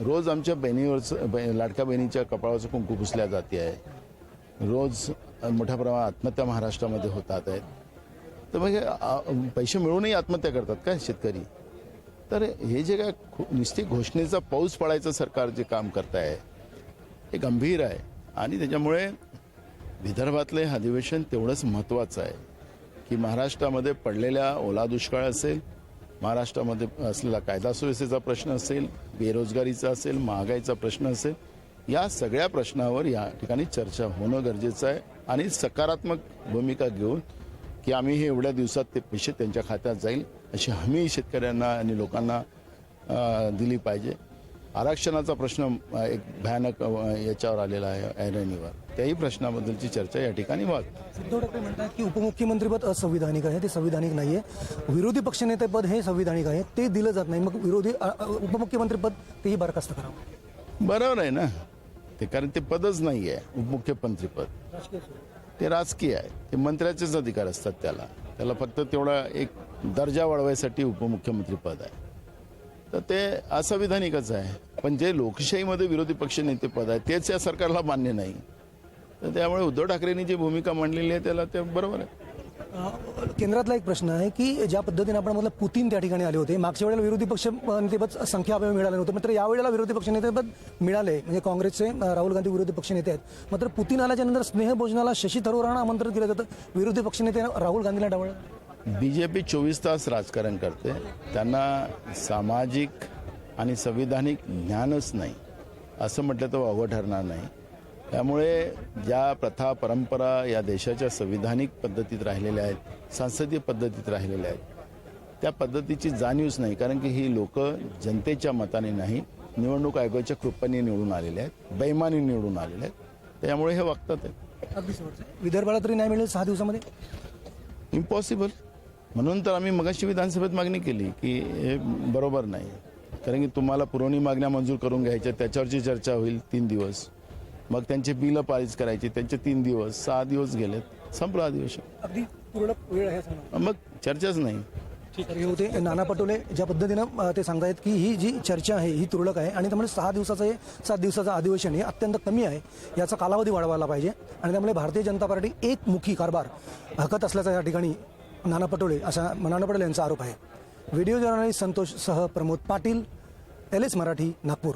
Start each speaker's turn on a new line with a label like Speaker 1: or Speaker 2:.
Speaker 1: रोज आमच्या बहिणीवरचं लाडक्या बहिणीच्या कपाळाचं कुंकू पुसल्या जाते आहे. रोज मोठ्या प्रमाणात आत्महत्या महाराष्ट्रामध्ये होतात आहेत. तर मग पैसे मिळूनही आत्महत्या करतात काय शेतकरी? तर हे जे काय नुसती घोषणेचा पाऊस पडायचं सरकार जे काम करत आहे हे गंभीर आहे. आणि त्याच्यामुळे विदर्भातलं हे अधिवेशन तेवढंच महत्त्वाचं आहे की महाराष्ट्रामध्ये पडलेल्या ओला दुष्काळ असेल, महाराष्ट्रामध्ये असलेला कायदा सुव्यवस्थेचा प्रश्न असेल, बेरोजगारीचा असेल, महागाईचा प्रश्न असेल, या सगळ्या प्रश्नावर या ठिकाणी चर्चा होणं गरजेचं आहे. आणि सकारात्मक भूमिका घेऊन की आम्ही हे एवढ्या दिवसात ते पैसे त्यांच्या खात्यात जाईल अशी हमी शेतकऱ्यांना आणि लोकांना दिली पाहिजे. आरक्षणाचा प्रश्न एक भयानक याच्यावर आलेला आहे ऐरणीवर, त्याही प्रश्नाबद्दलची चर्चा या ठिकाणी व्हावी.
Speaker 2: उद्धव ठाकरे म्हणतात की उपमुख्यमंत्रीपद असंविधानिक आहे, ते संविधानिक नाहीये. विरोधी पक्षनेतेपद हे संविधानिक आहे, ते दिलं जात नाही. मग उपमुख्यमंत्रीपद तेही बरखास्त करावं.
Speaker 1: बरोबर आहे ना ते, कारण ते पदच नाही आहे उपमुख्यमंत्रीपद. ते राजकीय आहे, ते मंत्र्याचेच अधिकार असतात. त्याला फक्त तेवढा एक दर्जा वाढवायसाठी उपमुख्यमंत्री पद आहे. तर ते असंविधानिकच आहे. पण जे लोकशाहीमध्ये विरोधी पक्षनेते पद आहे तेच या सरकारला मान्य नाही. तर त्यामुळे उद्धव ठाकरेंनी जी भूमिका मांडलेली आहे त्याला ते बरोबर आहे.
Speaker 2: केंद्रातला एक प्रश्न आहे की ज्या पद्धतीने आपण म्हटलं पुतीन त्या ठिकाणी आले होते, मागच्या वेळेला विरोधी पक्ष नेतेपद संख्याबळ मिळालं नव्हतं, मात्र यावेळेला विरोधी पक्षनेतेपद मिळाले. म्हणजे काँग्रेसचे राहुल गांधी विरोधी पक्षनेते आहेत. मात्र पुतीन आल्याच्या नंतर स्नेहभोजनाला शशी थरूरांना आमंत्रित केलं जातं, विरोधी पक्षनेते राहुल गांधीला डावळलं.
Speaker 1: बीजेपी 24 तास राजकारण करते, त्यांना सामाजिक आणि संविधानिक ज्ञानच नाही असं म्हटलं तर वावगं ठरणार नाही. त्यामुळे ज्या प्रथा परंपरा या देशाच्या संविधानिक पद्धतीत राहिलेल्या आहेत, संसदीय पद्धतीत राहिलेल्या आहेत, त्या पद्धतीची जाणीवच नाही. कारण की ही लोक जनतेच्या मताने नाही, निवडणूक आयोगाच्या कृपेने निवडून आलेले आहेत, बेईमानी निवडून आलेले आहेत. त्यामुळे हे वागतात आहे.
Speaker 2: विदर्भाला तरी नाही मिळेल 6 दिवसामध्ये,
Speaker 1: इम्पॉसिबल. म्हणून तर आम्ही मगाशी विधानसभेत मागणी केली की हे बरोबर नाही. कारण की तुम्हाला पुरवणी मागण्या मंजूर करून घ्यायच्या, त्याच्यावरची चर्चा होईल 3 दिवस, मग त्यांचे बिलं पारित करायची, त्यांचे 3 दिवस, 6 दिवस गेलेत, संपलं अधिवेशन.
Speaker 2: अगदी तुरळक वेळ आहे,
Speaker 1: मग चर्चाच नाही.
Speaker 2: हे होते नाना पटोले. ज्या पद्धतीनं ते सांगतायत की ही जी चर्चा आहे ही तुरळक आहे आणि त्यामुळे 6 दिवसाचं अधिवेशन हे अत्यंत कमी आहे, याचा कालावधी वाढवायला पाहिजे. आणि त्यामुळे भारतीय जनता पार्टी एकमुखी कारभार हकत असल्याचा या ठिकाणी नाना पटोले यांचा आरोप आहे. व्हिडिओ जर्नलिस्ट संतोष सह प्रमोद पाटील, LS मराठी, नागपूर.